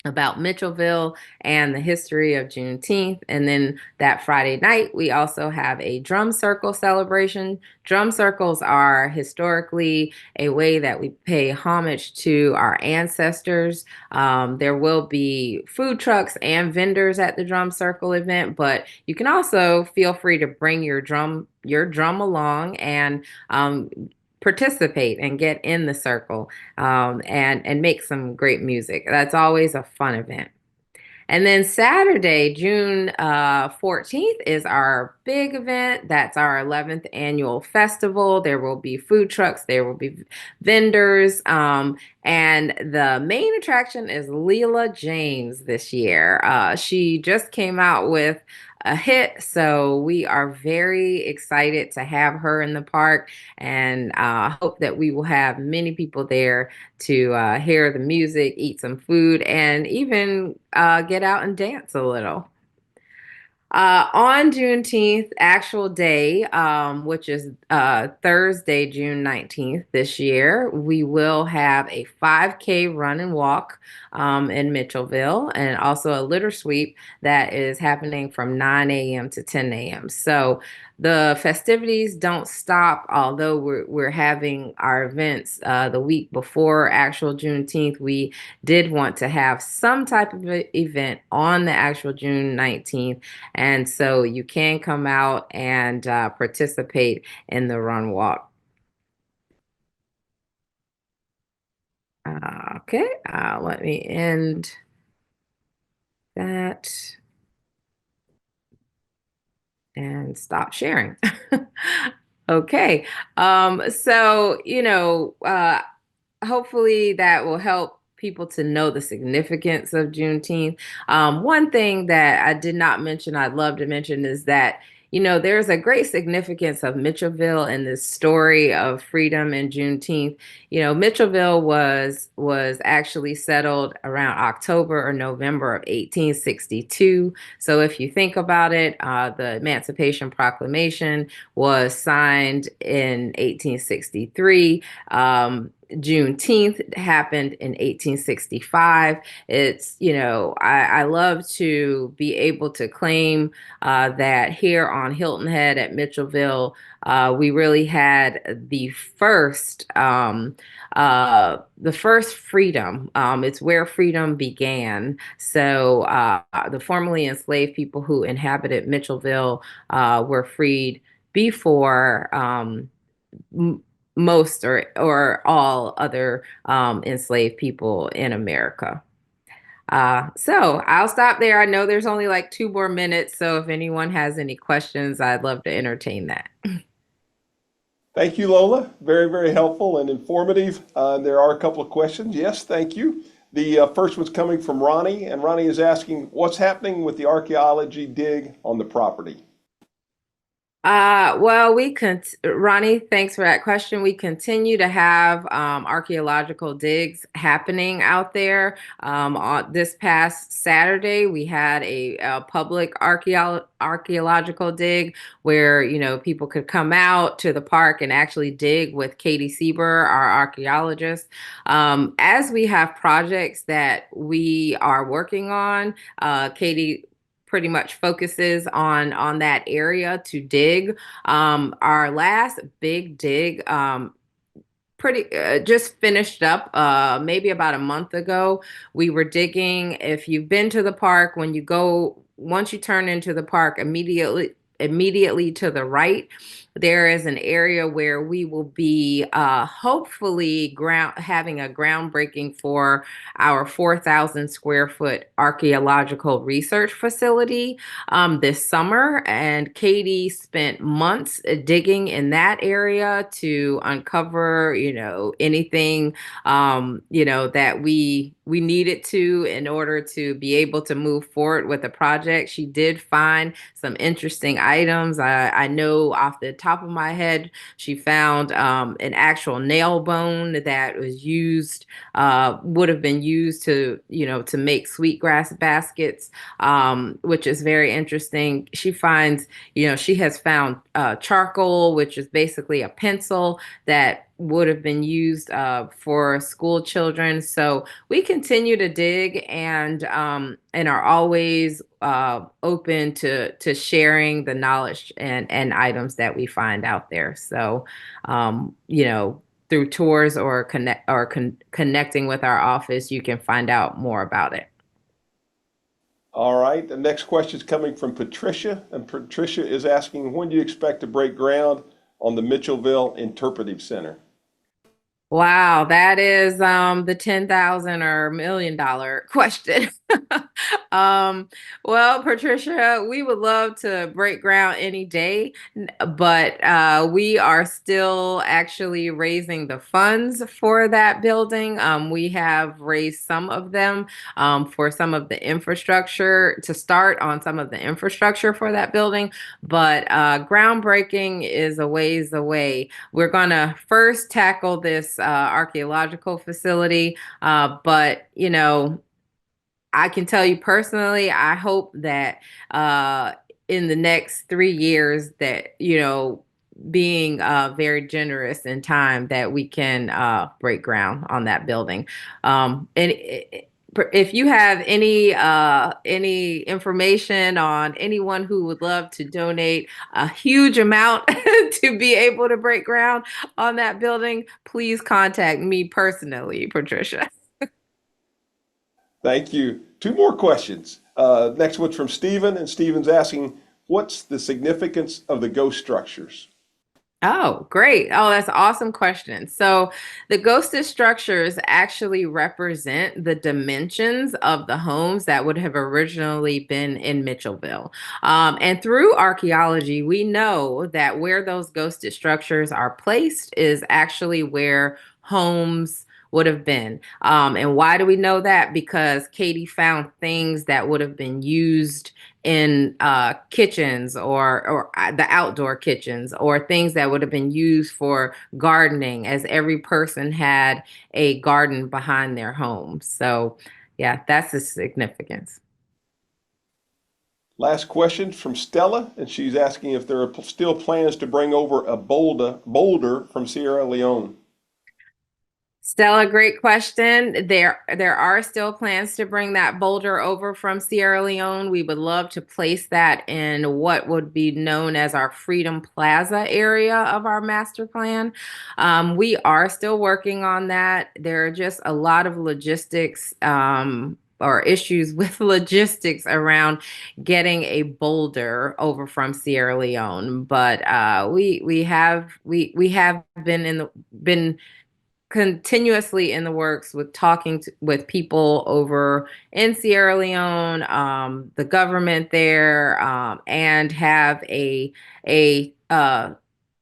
Mitchellville and the history of Juneteenth. And then that Friday night, we also have a drum circle celebration. Drum circles are historically a way that we pay homage to our ancestors. There will be food trucks and vendors at the drum circle event, but you can also feel free to bring your drum along and participate and get in the circle, and make some great music. That's always a fun event. And then Saturday, June 14th, is our big event. That's our 11th annual festival. There will be food trucks, there will be vendors, and the main attraction is Leela James this year. She just came out with a hit, so we are very excited to have her in the park, and hope that we will have many people there to hear the music, eat some food, and even get out and dance a little. On Juneteenth, actual day, which is Thursday, June 19th this year, we will have a 5K run and walk in Mitchellville, and also a litter sweep that is happening from 9 a.m. to 10 a.m. So the festivities don't stop, although we're having our events the week before actual Juneteenth. We did want to have some type of event on the actual June 19th, and so you can come out and participate in the run walk. Okay, let me end that and stop sharing. Okay, so hopefully that will help people to know the significance of Juneteenth. One thing that I did not mention, I'd love to mention, is that there's a great significance of Mitchellville in this story of freedom and Juneteenth. Mitchellville was actually settled around October or November of 1862. So if you think about it, the Emancipation Proclamation was signed in 1863. Juneteenth happened in 1865. It's, I love to be able to claim that here on Hilton Head at Mitchellville, we really had the first freedom. It's where freedom began. So the formerly enslaved people who inhabited Mitchellville were freed before most or all other enslaved people in America. So I'll stop there. I know there's only like 2 more minutes, so if anyone has any questions, I'd love to entertain that. Thank you, Lola. Very, very helpful and informative. There are a couple of questions. Yes, thank you. The first one's coming from Ronnie, and Ronnie is asking, what's happening with the archaeology dig on the property? Well, Ronnie, thanks for that question. We continue to have archaeological digs happening out there. On this past Saturday, we had a public archaeological dig where, people could come out to the park and actually dig with Katie Sieber, our archaeologist. As we have projects that we are working on, Katie pretty much focuses on that area to dig. Our last big dig pretty just finished up maybe about a month ago. We were digging. If you've been to the park, once you turn into the park, immediately to the right, there is an area where we will be hopefully having a groundbreaking for our 4,000 square foot archaeological research facility this summer. And Katie spent months digging in that area to uncover, anything, that we needed to in order to be able to move forward with the project. She did find some interesting items. I know off the top of my head, she found an actual nail bone that was would have been used to make sweetgrass baskets, which is very interesting. She has found charcoal, which is basically a pencil that would have been used for school children. So we continue to dig and are always open to sharing the knowledge and items that we find out there. So through tours or connecting with our office, you can find out more about it. All right, the next question is coming from Patricia, and Patricia is asking, when do you expect to break ground on the Mitchellville Interpretive Center? Wow, that is the 10,000 or $1 million question. Well, Patricia, we would love to break ground any day, but we are still actually raising the funds for that building. We have raised some of them for some of the infrastructure to start on some of the infrastructure for that building, but groundbreaking is a ways away. We're going to first tackle this archaeological facility, but I can tell you personally, I hope that in the next 3 years that, being very generous in time, that we can break ground on that building. If you have any information on anyone who would love to donate a huge amount to be able to break ground on that building, please contact me personally, Patricia. Thank you. Two more questions. Next one's from Stephen, and Stephen's asking, what's the significance of the ghost structures? Oh, great. Oh, that's an awesome question. So the ghosted structures actually represent the dimensions of the homes that would have originally been in Mitchellville. And through archaeology, we know that where those ghosted structures are placed is actually where homes would have been. And why do we know that? Because Katie found things that would have been used in kitchens or the outdoor kitchens, or things that would have been used for gardening, as every person had a garden behind their home. So yeah, that's the significance. Last question from Stella, and she's asking if there are still plans to bring over a boulder from Sierra Leone. Stella, great question. There are still plans to bring that boulder over from Sierra Leone. We would love to place that in what would be known as our Freedom Plaza area of our master plan. We are still working on that. There are just a lot of logistics or issues with logistics around getting a boulder over from Sierra Leone. But we have been continuously in the works with talking with people over in Sierra Leone, the government there, and have a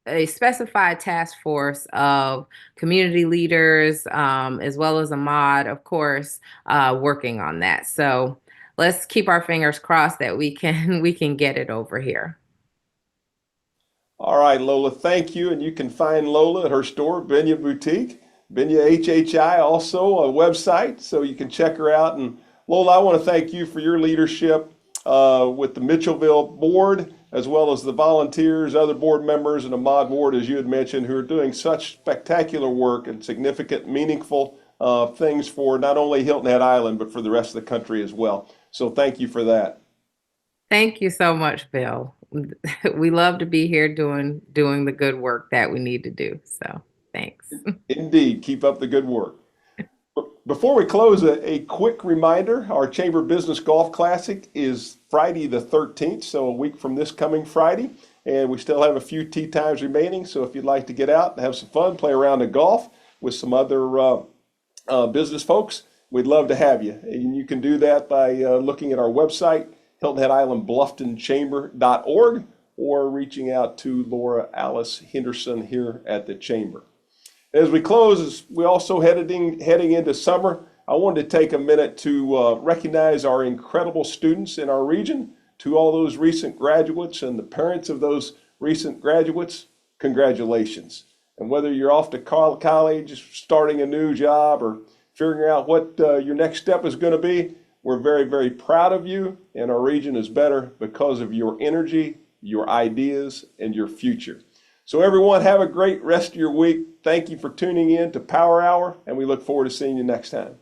a specified task force of community leaders, as well as a mod, of course, working on that. So let's keep our fingers crossed that we can get it over here. All right, Lola, thank you. And you can find Lola at her store, Benya Boutique, Benya HHI, also a website, so you can check her out. And Lola, I want to thank you for your leadership with the Mitchellville board, as well as the volunteers, other board members, and the mod board, as you had mentioned, who are doing such spectacular work and significant, meaningful things for not only Hilton Head Island, but for the rest of the country as well. So thank you for that. Thank you so much, Bill. We love to be here doing the good work that we need to do. So thanks. Indeed, keep up the good work. Before we close, a quick reminder, our Chamber Business Golf Classic is Friday the 13th, so a week from this coming Friday, and we still have a few tee times remaining, so if you'd like to get out and have some fun, play around in golf with some other business folks, we'd love to have you. And you can do that by looking at our website, Hilton Head Island BlufftonChamber.org, or reaching out to Laura Alice Henderson here at the Chamber. As we close, as we also heading into summer, I wanted to take a minute to recognize our incredible students in our region. To all those recent graduates and the parents of those recent graduates, congratulations. And whether you're off to college, starting a new job, or figuring out what your next step is going to be, we're very, very proud of you, and our region is better because of your energy, your ideas, and your future. So everyone, have a great rest of your week. Thank you for tuning in to Power Hour, and we look forward to seeing you next time.